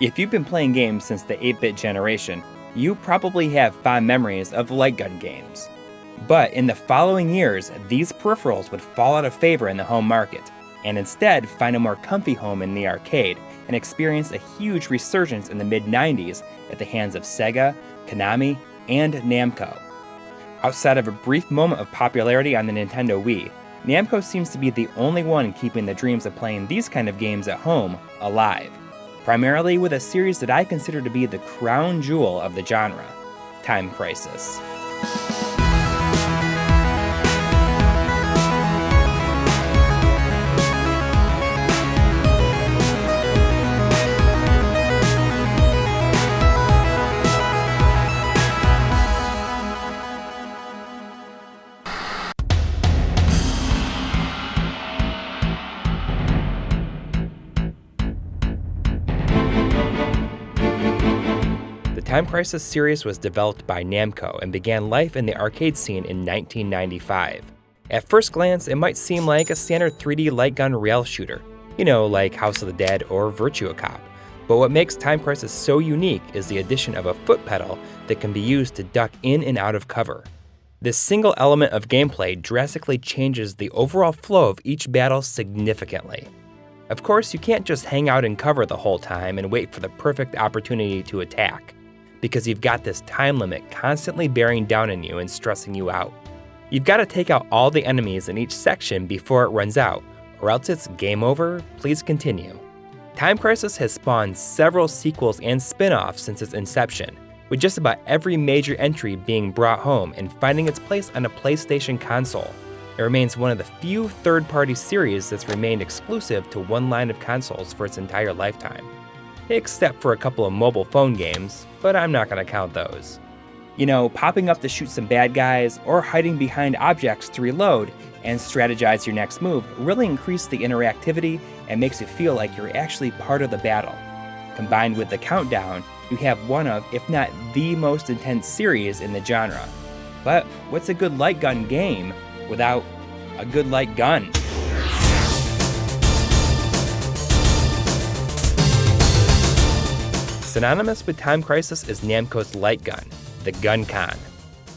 If you've been playing games since the 8-bit generation, you probably have fond memories of light gun games. But in the following years, these peripherals would fall out of favor in the home market, and instead find a more comfy home in the arcade and experience a huge resurgence in the mid-90s at the hands of Sega, Konami, and Namco. Outside of a brief moment of popularity on the Nintendo Wii, Namco seems to be the only one keeping the dreams of playing these kind of games at home alive, primarily with a series that I consider to be the crown jewel of the genre, Time Crisis. The Time Crisis series was developed by Namco and began life in the arcade scene in 1995. At first glance, it might seem like a standard 3D light gun rail shooter, like House of the Dead or Virtua Cop. But what makes Time Crisis so unique is the addition of a foot pedal that can be used to duck in and out of cover. This single element of gameplay drastically changes the overall flow of each battle significantly. Of course, you can't just hang out in cover the whole time and wait for the perfect opportunity to attack, because you've got this time limit constantly bearing down on you and stressing you out. You've got to take out all the enemies in each section before it runs out, or else it's game over, please continue. Time Crisis has spawned several sequels and spin-offs since its inception, with just about every major entry being brought home and finding its place on a PlayStation console. It remains one of the few third-party series that's remained exclusive to one line of consoles for its entire lifetime. Except for a couple of mobile phone games, but I'm not going to count those. Popping up to shoot some bad guys or hiding behind objects to reload and strategize your next move really increase the interactivity and makes it feel like you're actually part of the battle. Combined with the countdown, you have one of, if not the most intense series in the genre. But what's a good light gun game without a good light gun? Synonymous with Time Crisis is Namco's light gun, the GunCon.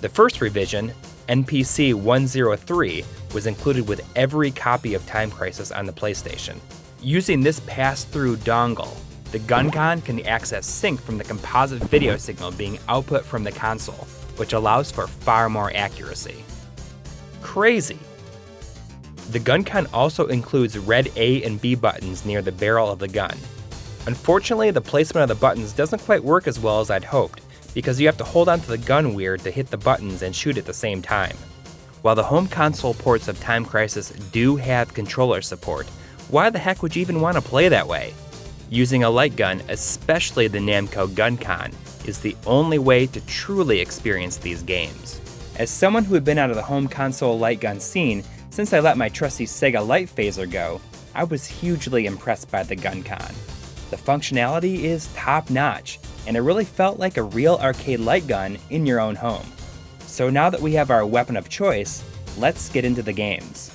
The first revision, NPC 103, was included with every copy of Time Crisis on the PlayStation. Using this pass-through dongle, the GunCon can access sync from the composite video signal being output from the console, which allows for far more accuracy. Crazy! The GunCon also includes red A and B buttons near the barrel of the gun. Unfortunately, the placement of the buttons doesn't quite work as well as I'd hoped, because you have to hold onto the gun weird to hit the buttons and shoot at the same time. While the home console ports of Time Crisis do have controller support, why the heck would you even want to play that way? Using a light gun, especially the Namco GunCon, is the only way to truly experience these games. As someone who had been out of the home console light gun scene since I let my trusty Sega Light Phaser go, I was hugely impressed by the GunCon. The functionality is top-notch, and it really felt like a real arcade light gun in your own home. So now that we have our weapon of choice, let's get into the games.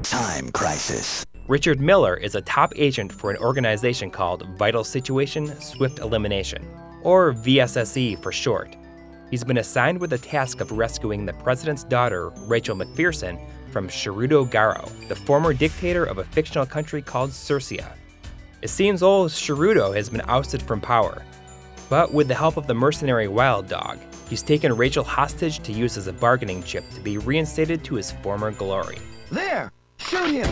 Time Crisis. Richard Miller is a top agent for an organization called Vital Situation Swift Elimination, or VSSE for short. He's been assigned with the task of rescuing the president's daughter, Rachel McPherson, from Shirudo Garo, the former dictator of a fictional country called Circia. It seems old Shirudo has been ousted from power, but with the help of the mercenary Wild Dog, he's taken Rachel hostage to use as a bargaining chip to be reinstated to his former glory. There! Shoot him!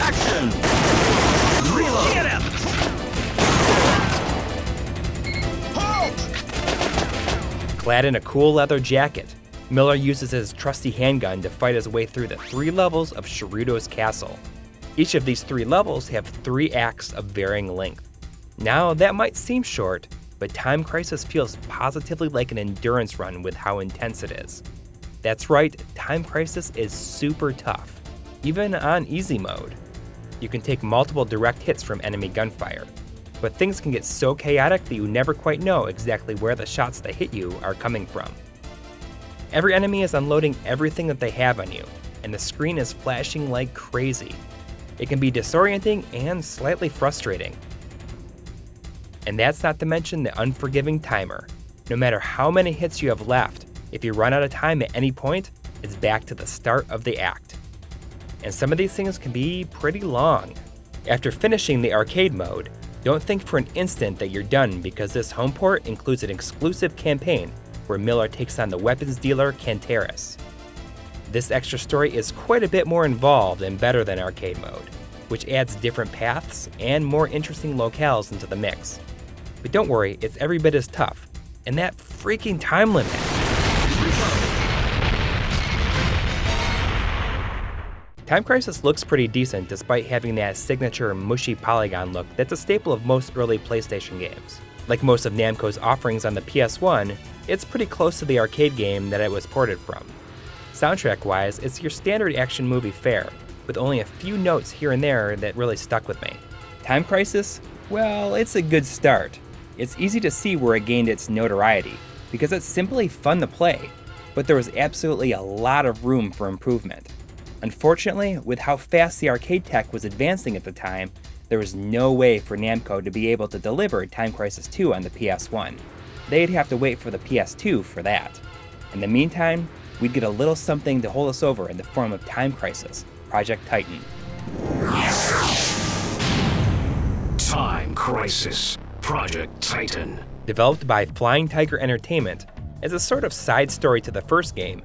Action! Reload! Get him! Halt! Clad in a cool leather jacket, Miller uses his trusty handgun to fight his way through the 3 levels of Shirudo's castle. Each of these 3 levels have 3 acts of varying length. Now, that might seem short, but Time Crisis feels positively like an endurance run with how intense it is. That's right, Time Crisis is super tough, even on easy mode. You can take multiple direct hits from enemy gunfire. but things can get so chaotic that you never quite know exactly where the shots that hit you are coming from. Every enemy is unloading everything that they have on you, and the screen is flashing like crazy. It can be disorienting and slightly frustrating. And that's not to mention the unforgiving timer. No matter how many hits you have left, if you run out of time at any point, it's back to the start of the act. And some of these things can be pretty long. After finishing the arcade mode, don't think for an instant that you're done, because this home port includes an exclusive campaign where Miller takes on the weapons dealer Canteris. This extra story is quite a bit more involved and better than arcade mode, which adds different paths and more interesting locales into the mix. But don't worry, it's every bit as tough. And that freaking time limit! Time Crisis looks pretty decent despite having that signature mushy polygon look that's a staple of most early PlayStation games. Like most of Namco's offerings on the PS1, it's pretty close to the arcade game that it was ported from. Soundtrack-wise, it's your standard action movie fare, with only a few notes here and there that really stuck with me. Time Crisis? Well, it's a good start. It's easy to see where it gained its notoriety, because it's simply fun to play, but there was absolutely a lot of room for improvement. Unfortunately, with how fast the arcade tech was advancing at the time, there was no way for Namco to be able to deliver Time Crisis 2 on the PS1. They'd have to wait for the PS2 for that. In the meantime, we'd get a little something to hold us over in the form of Time Crisis: Project Titan. Time Crisis: Project Titan. Developed by Flying Tiger Entertainment as a sort of side story to the first game,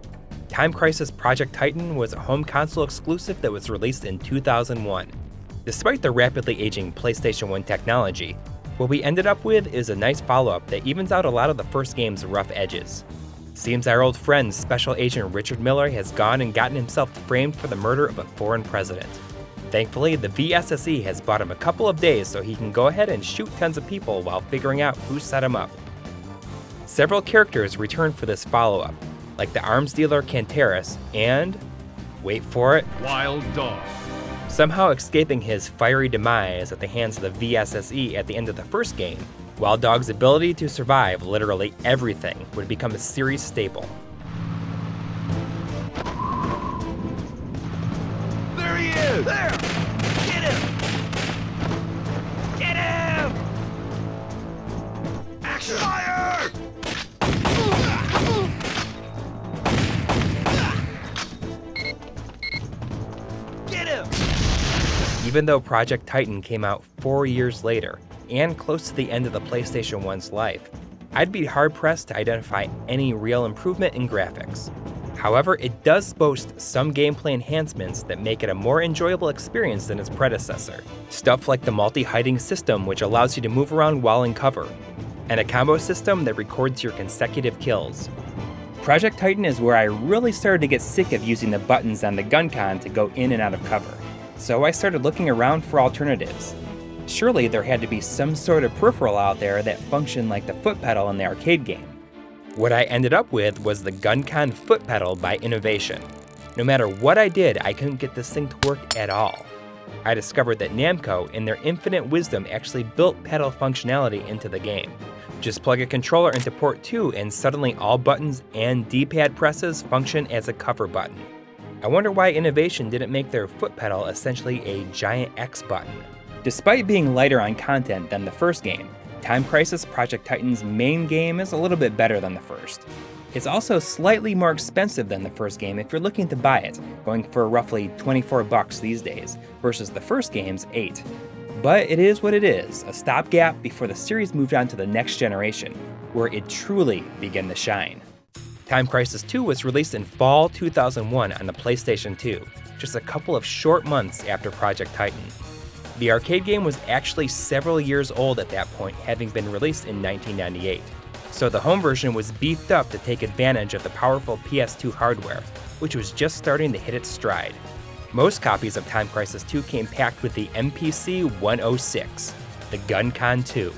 Time Crisis Project Titan was a home console exclusive that was released in 2001. Despite the rapidly aging PlayStation 1 technology, what we ended up with is a nice follow-up that evens out a lot of the first game's rough edges. Seems our old friend Special Agent Richard Miller has gone and gotten himself framed for the murder of a foreign president. Thankfully, the VSSE has bought him a couple of days so he can go ahead and shoot tons of people while figuring out who set him up. Several characters return for this follow-up, like the arms dealer Canteris and, wait for it, Wild Dog. Somehow escaping his fiery demise at the hands of the VSSE at the end of the first game, Wild Dog's ability to survive literally everything would become a series staple. There he is! There! Get him! Get him! Action! Fire! Get him! Even though Project Titan came out 4 years later, and close to the end of the PlayStation 1's life, I'd be hard-pressed to identify any real improvement in graphics. However, it does boast some gameplay enhancements that make it a more enjoyable experience than its predecessor. Stuff like the multi-hiding system, which allows you to move around while in cover, and a combo system that records your consecutive kills. Project Titan is where I really started to get sick of using the buttons on the GunCon to go in and out of cover, so I started looking around for alternatives. Surely there had to be some sort of peripheral out there that functioned like the foot pedal in the arcade game. What I ended up with was the GunCon foot pedal by Innovation. No matter what I did, I couldn't get this thing to work at all. I discovered that Namco, in their infinite wisdom, actually built pedal functionality into the game. Just plug a controller into port 2 and suddenly all buttons and D-pad presses function as a cover button. I wonder why Innovation didn't make their foot pedal essentially a giant X button. Despite being lighter on content than the first game, Time Crisis Project Titan's main game is a little bit better than the first. It's also slightly more expensive than the first game if you're looking to buy it, going for roughly $24 these days, versus the first game's $8. But it is what it is, a stopgap before the series moved on to the next generation, where it truly began to shine. Time Crisis 2 was released in fall 2001 on the PlayStation 2, just a couple of short months after Project Titan. The arcade game was actually several years old at that point, having been released in 1998. So the home version was beefed up to take advantage of the powerful PS2 hardware, which was just starting to hit its stride. Most copies of Time Crisis 2 came packed with the MPC 106, the GunCon 2.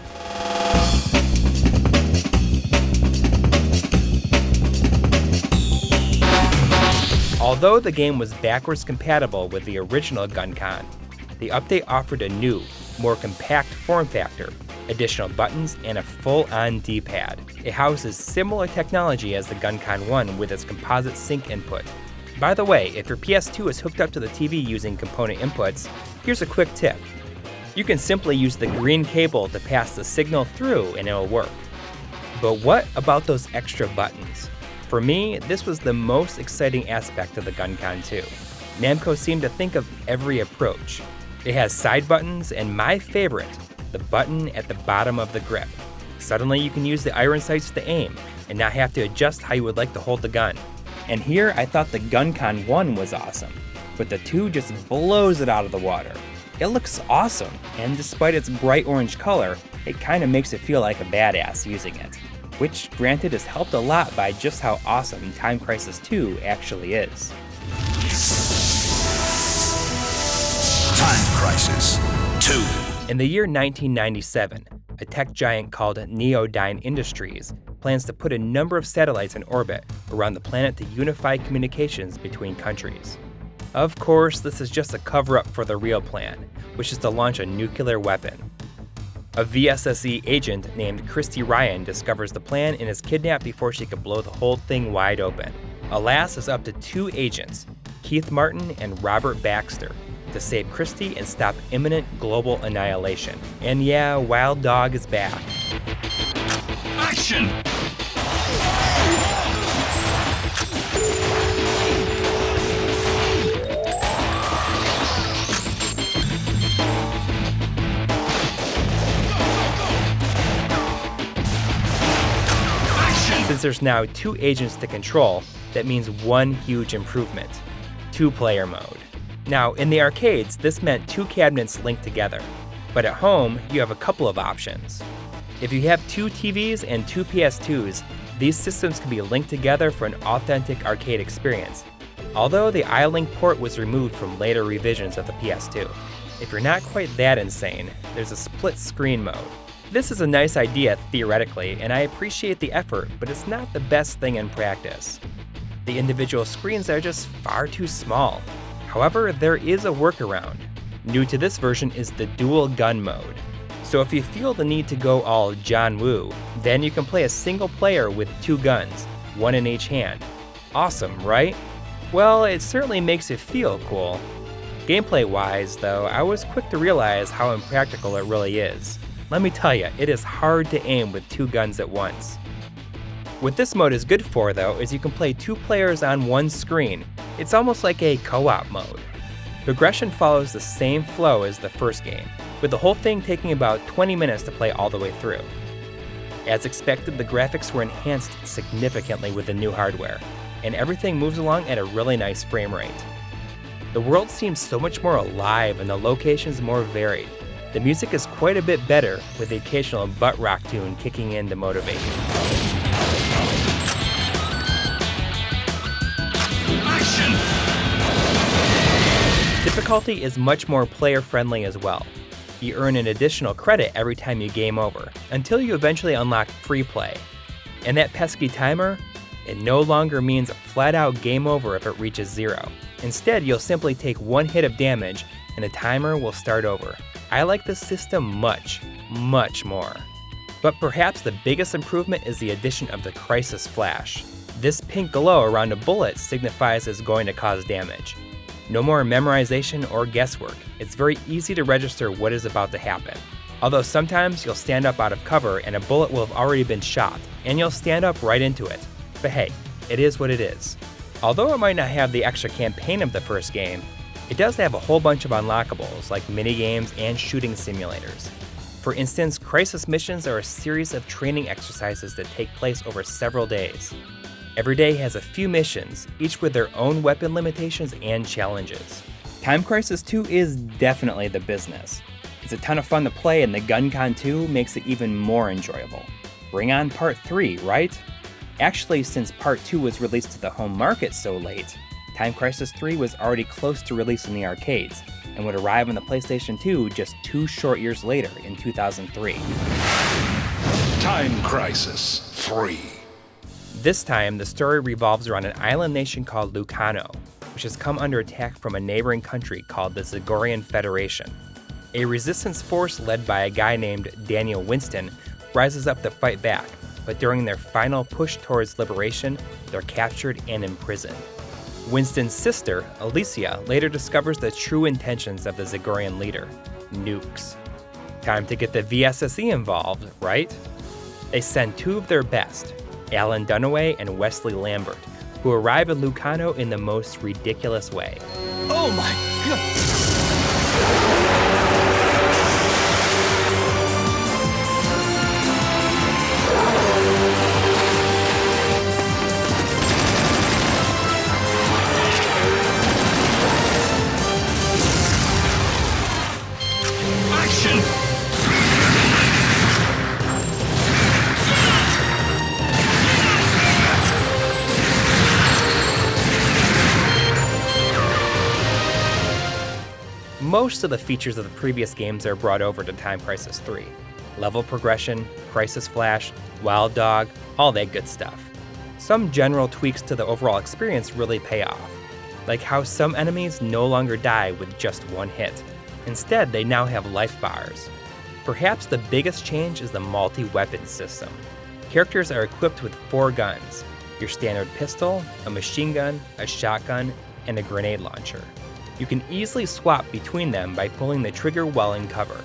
Although the game was backwards compatible with the original GunCon, the update offered a new, more compact form factor additional buttons, and a full-on D-pad. It houses similar technology as the GunCon 1 with its composite sync input. By the way, if your PS2 is hooked up to the TV using component inputs, here's a quick tip. You can simply use the green cable to pass the signal through and it'll work. But what about those extra buttons? For me, this was the most exciting aspect of the GunCon 2. Namco seemed to think of every approach. It has side buttons and my favorite, the button at the bottom of the grip. Suddenly you can use the iron sights to aim and not have to adjust how you would like to hold the gun. And here I thought the GunCon 1 was awesome, but the 2 just blows it out of the water. It looks awesome, and despite its bright orange color, it kinda makes it feel like a badass using it. Which, granted, is helped a lot by just how awesome Time Crisis 2 actually is. Time Crisis 2. In the year 1997, a tech giant called Neodyne Industries plans to put a number of satellites in orbit around the planet to unify communications between countries. Of course, this is just a cover-up for the real plan, which is to launch a nuclear weapon. A VSSE agent named Christy Ryan discovers the plan and is kidnapped before she can blow the whole thing wide open. Alas, it's up to 2 agents, Keith Martin and Robert Baxter, to save Christy and stop imminent global annihilation. And yeah, Wild Dog is back. Action! Since there's now 2 agents to control, that means one huge improvement: 2-player mode. Now, in the arcades, this meant 2 cabinets linked together, but at home, you have a couple of options. If you have 2 TVs and 2 PS2s, these systems can be linked together for an authentic arcade experience, although the iLink port was removed from later revisions of the PS2. If you're not quite that insane, there's a split screen mode. This is a nice idea theoretically, and I appreciate the effort, but it's not the best thing in practice. The individual screens are just far too small. However, there is a workaround. New to this version is the dual gun mode. So if you feel the need to go all John Woo, then you can play a single player with 2 guns, 1 in each hand. Awesome, right? Well, it certainly makes it feel cool. Gameplay-wise, though, I was quick to realize how impractical it really is. Let me tell you, it is hard to aim with 2 guns at once. What this mode is good for, though, is you can play 2 players on one screen. It's almost like a co-op mode. Progression follows the same flow as the first game, with the whole thing taking about 20 minutes to play all the way through. As expected, the graphics were enhanced significantly with the new hardware, and everything moves along at a really nice frame rate. The world seems so much more alive and the locations more varied. The music is quite a bit better, with the occasional butt rock tune kicking in to motivate you. Action! Difficulty is much more player-friendly as well. You earn an additional credit every time you game over, until you eventually unlock free play. And that pesky timer? It no longer means a flat-out game over if it reaches 0. Instead, you'll simply take 1 hit of damage, and the timer will start over. I like this system much, much more. But perhaps the biggest improvement is the addition of the Crisis Flash. This pink glow around a bullet signifies it's going to cause damage. No more memorization or guesswork. It's very easy to register what is about to happen. Although sometimes you'll stand up out of cover and a bullet will have already been shot, and you'll stand up right into it. But hey, it is what it is. Although it might not have the extra campaign of the first game, it does have a whole bunch of unlockables like minigames and shooting simulators. For instance, Crisis missions are a series of training exercises that take place over several days. Every day has a few missions, each with their own weapon limitations and challenges. Time Crisis 2 is definitely the business. It's a ton of fun to play, and the GunCon 2 makes it even more enjoyable. Bring on Part 3, right? Actually, since Part 2 was released to the home market so late, Time Crisis 3 was already close to release in the arcades, and would arrive on the PlayStation 2 just 2 short years later in 2003. Time Crisis 3. This time, the story revolves around an island nation called Lucano, which has come under attack from a neighboring country called the Zagorian Federation. A resistance force led by a guy named Daniel Winston rises up to fight back, but during their final push towards liberation, they're captured and imprisoned. Winston's sister, Alicia, later discovers the true intentions of the Zagorian leader, nukes. Time to get the VSSE involved, right? They send two of their best, Alan Dunaway and Wesley Lambert, who arrive in Lucano in the most ridiculous way. Oh my god! Action! Most of the features of the previous games are brought over to Time Crisis 3. Level progression, Crisis Flash, Wild Dog, all that good stuff. Some general tweaks to the overall experience really pay off, like how some enemies no longer die with just one hit. Instead, they now have life bars. Perhaps the biggest change is the multi-weapon system. Characters are equipped with 4 guns, your standard pistol, a machine gun, a shotgun, and a grenade launcher. You can easily swap between them by pulling the trigger while in cover.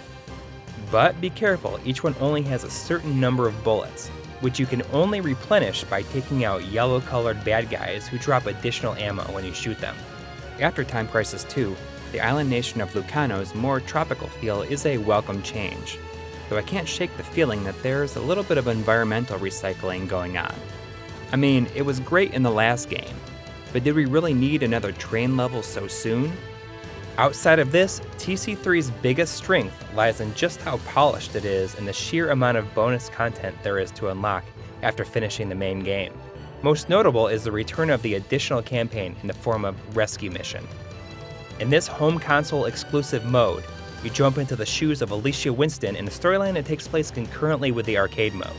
But be careful, each one only has a certain number of bullets, which you can only replenish by taking out yellow-colored bad guys who drop additional ammo when you shoot them. After Time Crisis 2, the island nation of Lucano's more tropical feel is a welcome change, though I can't shake the feeling that there's a little bit of environmental recycling going on. I mean, it was great in the last game, but did we really need another train level so soon? Outside of this, TC3's biggest strength lies in just how polished it is and the sheer amount of bonus content there is to unlock after finishing the main game. Most notable is the return of the additional campaign in the form of Rescue Mission. In this home console exclusive mode, you jump into the shoes of Alicia Winston in a storyline that takes place concurrently with the arcade mode.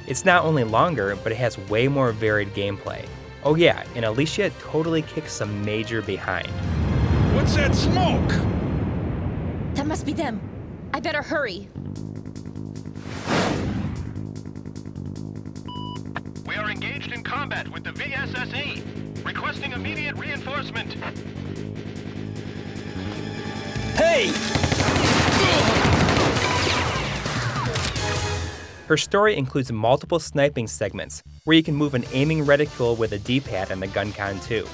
It's not only longer, but it has way more varied gameplay. Oh yeah, and Alicia totally kicks some major behind. What's that smoke? That must be them. I better hurry. We are engaged in combat with the VSSE. Requesting immediate reinforcement. Hey! Her story includes multiple sniping segments, where you can move an aiming reticule with a D-pad in the GunCon 2.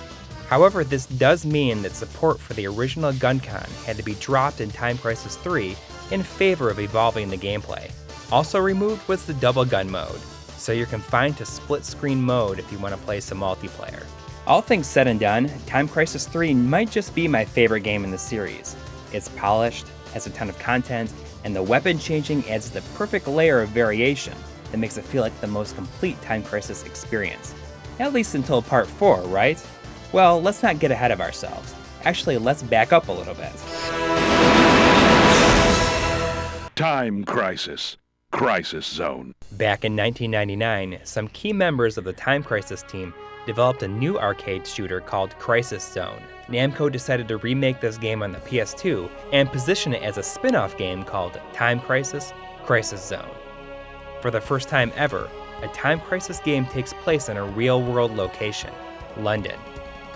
However, this does mean that support for the original GunCon had to be dropped in Time Crisis 3 in favor of evolving the gameplay. Also removed was the double gun mode, so you're confined to split-screen mode if you want to play some multiplayer. All things said and done, Time Crisis 3 might just be my favorite game in the series. It's polished, has a ton of content, and the weapon changing adds the perfect layer of variation that makes it feel like the most complete Time Crisis experience. At least until Part 4, right? Well, let's not get ahead of ourselves. Actually, let's back up a little bit. Time Crisis. Crisis Zone. Back in 1999, some key members of the Time Crisis team developed a new arcade shooter called Crisis Zone. Namco decided to remake this game on the PS2 and position it as a spin-off game called Time Crisis: Crisis Zone. For the first time ever, a Time Crisis game takes place in a real-world location, London.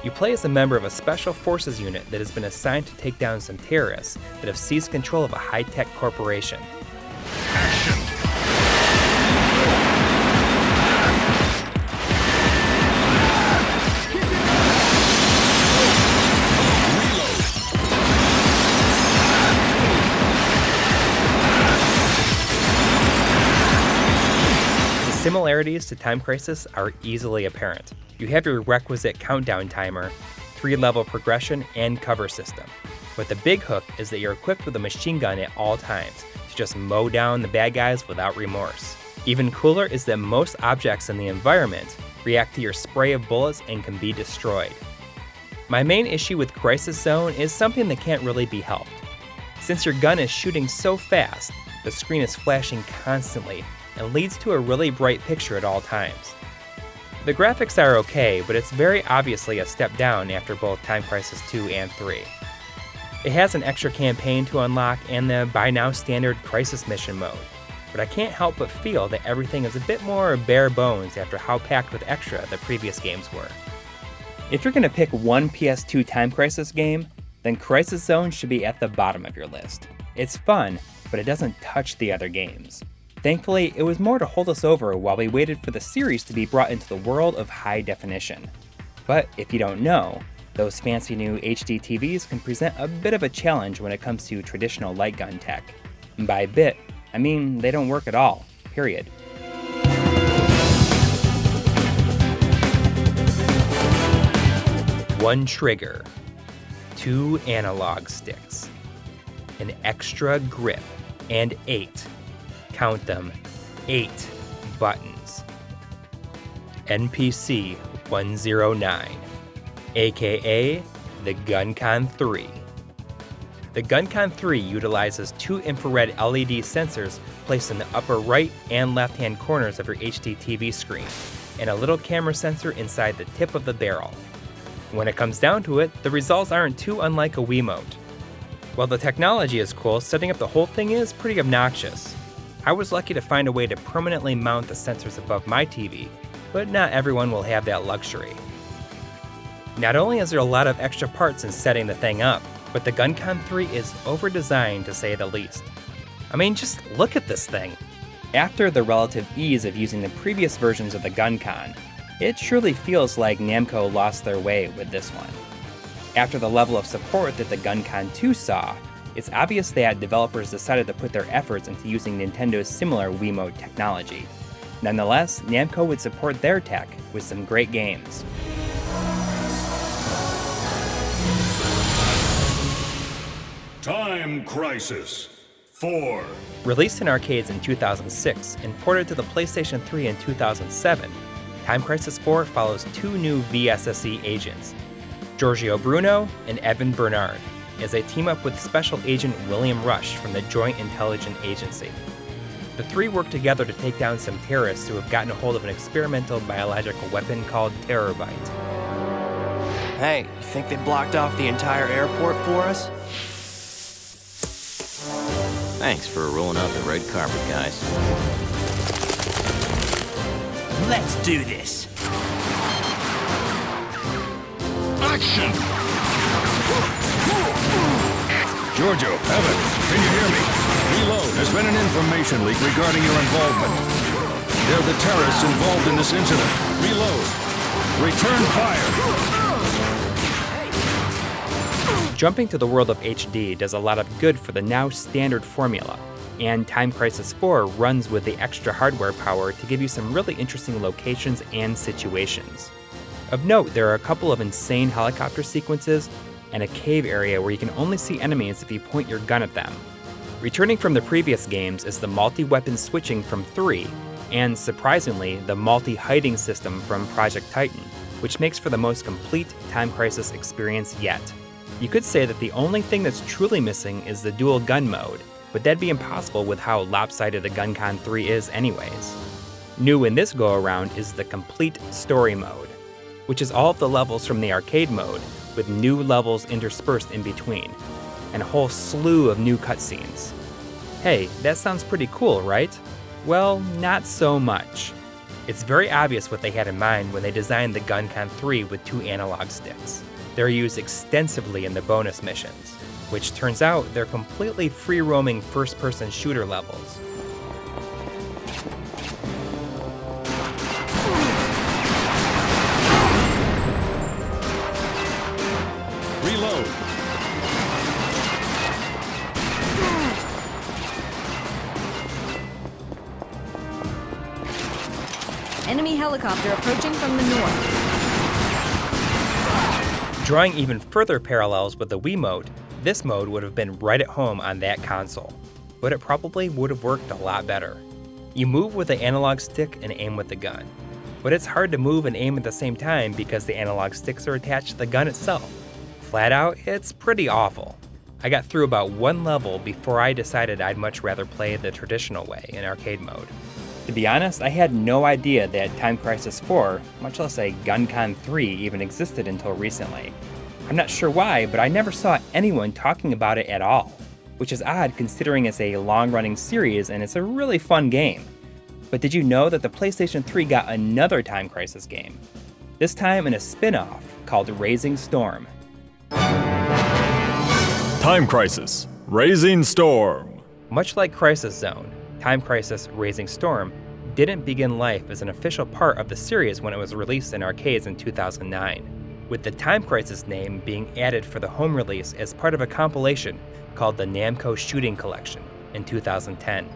You play as a member of a special forces unit that has been assigned to take down some terrorists that have seized control of a high-tech corporation. Action! The similarities to Time Crisis are easily apparent. You have your requisite countdown timer, 3-level progression, and cover system. But the big hook is that you're equipped with a machine gun at all times to just mow down the bad guys without remorse. Even cooler is that most objects in the environment react to your spray of bullets and can be destroyed. My main issue with Crisis Zone is something that can't really be helped. Since your gun is shooting so fast, the screen is flashing constantly and leads to a really bright picture at all times. The graphics are okay, but it's very obviously a step down after both Time Crisis 2 and 3. It has an extra campaign to unlock and the by now standard crisis mission mode, but I can't help but feel that everything is a bit more bare bones after how packed with extra the previous games were. If you're going to pick one PS2 Time Crisis game, then Crisis Zone should be at the bottom of your list. It's fun, but it doesn't touch the other games. Thankfully, it was more to hold us over while we waited for the series to be brought into the world of high definition. But if you don't know, those fancy new HD TVs can present a bit of a challenge when it comes to traditional light gun tech. And by bit, I mean they don't work at all, period. One trigger, 2 analog sticks, an extra grip, and 8, count them, 8 buttons. NPC 109, aka the GunCon 3. The GunCon 3 utilizes 2 infrared LED sensors placed in the upper right and left-hand corners of your HD TV screen, and a little camera sensor inside the tip of the barrel. When it comes down to it, the results aren't too unlike a Wiimote. While the technology is cool, setting up the whole thing is pretty obnoxious. I was lucky to find a way to permanently mount the sensors above my TV, but not everyone will have that luxury. Not only is there a lot of extra parts in setting the thing up, but the GunCon 3 is over-designed to say the least. I mean, just look at this thing. After the relative ease of using the previous versions of the GunCon, it surely feels like Namco lost their way with this one. After the level of support that the GunCon 2 saw, it's obvious that developers decided to put their efforts into using Nintendo's similar Wiimote technology. Nonetheless, Namco would support their tech with some great games. Time Crisis 4. Released in arcades in 2006 and ported to the PlayStation 3 in 2007, Time Crisis 4 follows 2 new VSSE agents, Giorgio Bruno and Evan Bernard, as they team up with Special Agent William Rush from the Joint Intelligence Agency. The 3 work together to take down some terrorists who have gotten a hold of an experimental biological weapon called Terrorbite. Hey, you think they blocked off the entire airport for us? Thanks for rolling out the red carpet, guys. Let's do this. Action! Giorgio, Evan, can you hear me? Reload. There's been an information leak regarding your involvement. They're the terrorists involved in this incident. Reload. Return fire. Jumping to the world of HD does a lot of good for the now standard formula, and Time Crisis 4 runs with the extra hardware power to give you some really interesting locations and situations. Of note, there are a couple of insane helicopter sequences and a cave area where you can only see enemies if you point your gun at them. Returning from the previous games is the multi-weapon switching from 3, and surprisingly, the multi-hiding system from Project Titan, which makes for the most complete Time Crisis experience yet. You could say that the only thing that's truly missing is the dual gun mode, but that'd be impossible with how lopsided the GunCon 3 is anyways. New in this go-around is the complete story mode, which is all of the levels from the arcade mode, with new levels interspersed in between, and a whole slew of new cutscenes. Hey, that sounds pretty cool, right? Well, not so much. It's very obvious what they had in mind when they designed the GunCon 3 with 2 analog sticks. They're used extensively in the bonus missions, which turns out they're completely free-roaming first-person shooter levels. Reload. Enemy helicopter approaching from the north. Drawing even further parallels with the Wiimote, this mode would have been right at home on that console, but it probably would have worked a lot better. You move with the analog stick and aim with the gun, but it's hard to move and aim at the same time because the analog sticks are attached to the gun itself. Flat out, it's pretty awful. I got through about 1 level before I decided I'd much rather play the traditional way in arcade mode. To be honest, I had no idea that Time Crisis 4, much less a GunCon 3, even existed until recently. I'm not sure why, but I never saw anyone talking about it at all, which is odd considering it's a long-running series and it's a really fun game. But did you know that the PlayStation 3 got another Time Crisis game? This time in a spin-off called Raising Storm. Time Crisis: Raising Storm. Much like Crisis Zone, Time Crisis: Raising Storm didn't begin life as an official part of the series when it was released in arcades in 2009, with the Time Crisis name being added for the home release as part of a compilation called the Namco Shooting Collection in 2010.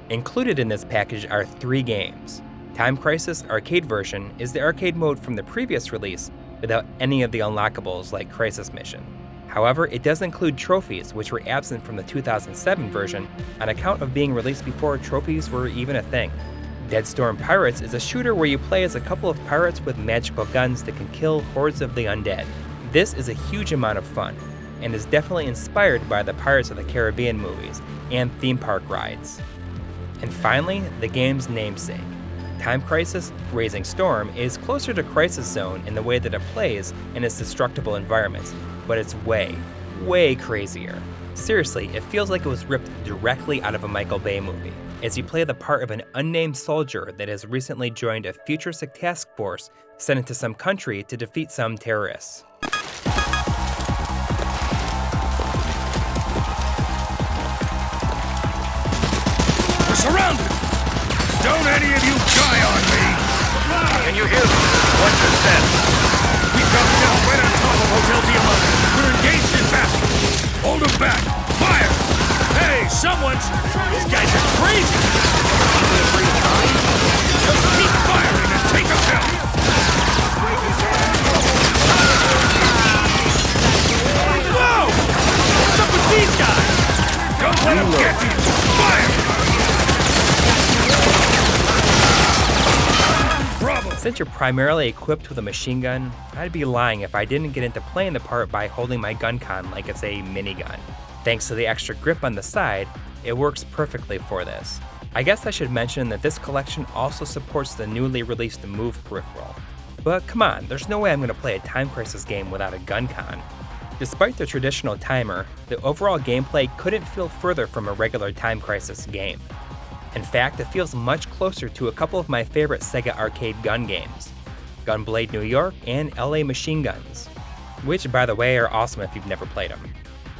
Included in this package are 3 games. Time Crisis Arcade version is the arcade mode from the previous release without any of the unlockables like Crisis Mission. However, it does include trophies, which were absent from the 2007 version on account of being released before trophies were even a thing. Dead Storm Pirates is a shooter where you play as a couple of pirates with magical guns that can kill hordes of the undead. This is a huge amount of fun, and is definitely inspired by the Pirates of the Caribbean movies and theme park rides. And finally, the game's namesake. Time Crisis: Raising Storm is closer to Crisis Zone in the way that it plays in its destructible environments, but it's way, way crazier. Seriously, it feels like it was ripped directly out of a Michael Bay movie, as you play the part of an unnamed soldier that has recently joined a futuristic task force sent into some country to defeat some terrorists. We're surrounded! Don't any of you die on me! Can you hear me? What's your status? We come down right on top of Hotel Diamante. We're engaged in battle. Hold them back! Fire! Hey, someone's... These guys are crazy! Just keep firing and take them down! Whoa! What's up with these guys? Don't let them get you! Fire! Bravo! Since you're primarily equipped with a machine gun, I'd be lying if I didn't get into playing the part by holding my GunCon like it's a minigun. Thanks to the extra grip on the side, it works perfectly for this. I guess I should mention that this collection also supports the newly released Move peripheral. But come on, there's no way I'm going to play a Time Crisis game without a GunCon. Despite the traditional timer, the overall gameplay couldn't feel further from a regular Time Crisis game. In fact, it feels much closer to a couple of my favorite Sega arcade gun games, Gunblade New York and LA Machine Guns, which by the way are awesome if you've never played them.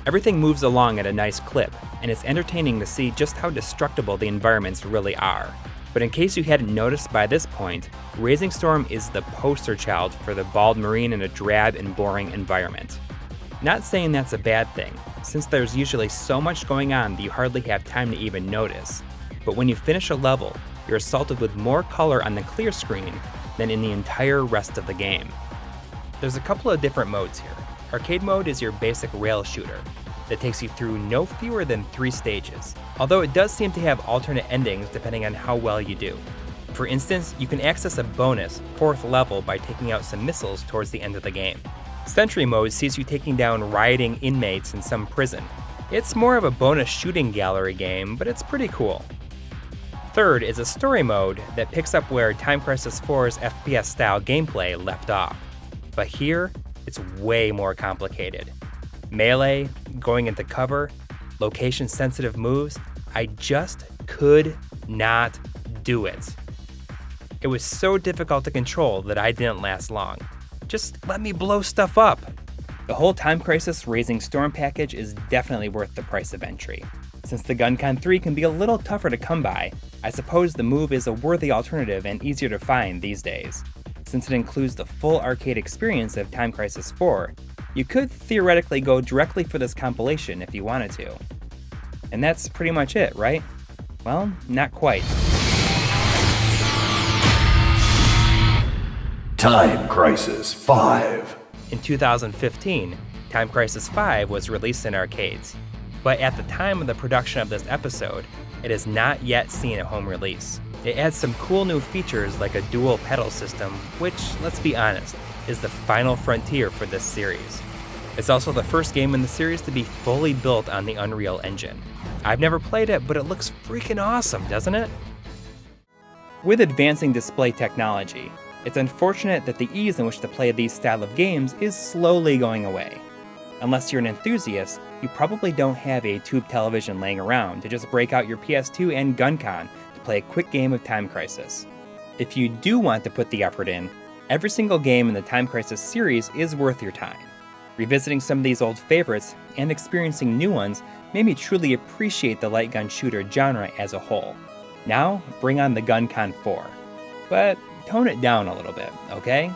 Everything moves along at a nice clip, and it's entertaining to see just how destructible the environments really are. But in case you hadn't noticed by this point, Raising Storm is the poster child for the bald marine in a drab and boring environment. Not saying that's a bad thing, since there's usually so much going on that you hardly have time to even notice. But when you finish a level, you're assaulted with more color on the clear screen than in the entire rest of the game. There's a couple of different modes here. Arcade mode is your basic rail shooter that takes you through no fewer than 3 stages, although it does seem to have alternate endings depending on how well you do. For instance, you can access a bonus 4th level by taking out some missiles towards the end of the game. Sentry mode sees you taking down rioting inmates in some prison. It's more of a bonus shooting gallery game, but it's pretty cool. Third is a story mode that picks up where Time Crisis 4's FPS-style gameplay left off. But here, it's way more complicated. Melee, going into cover, location-sensitive moves, I just could not do it. It was so difficult to control that I didn't last long. Just let me blow stuff up. The whole Time Crisis Raising Storm package is definitely worth the price of entry. Since the GunCon 3 can be a little tougher to come by, I suppose the Move is a worthy alternative and easier to find these days. Since it includes the full arcade experience of Time Crisis 4, you could theoretically go directly for this compilation if you wanted to. And that's pretty much it, right? Well, not quite. Time Crisis 5. In 2015, Time Crisis 5 was released in arcades. But at the time of the production of this episode, it has not yet seen a home release. It adds some cool new features like a dual pedal system, which, let's be honest, is the final frontier for this series. It's also the first game in the series to be fully built on the Unreal Engine. I've never played it, but it looks freaking awesome, doesn't it? With advancing display technology, It's unfortunate that the ease in which to play these style of games is slowly going away. Unless you're an enthusiast, you probably don't have a tube television laying around to just break out your PS2 and GunCon to play a quick game of Time Crisis. If you do want to put the effort in, every single game in the Time Crisis series is worth your time. Revisiting some of these old favorites and experiencing new ones made me truly appreciate the light gun shooter genre as a whole. Now, bring on the GunCon 4. But tone it down a little bit, okay?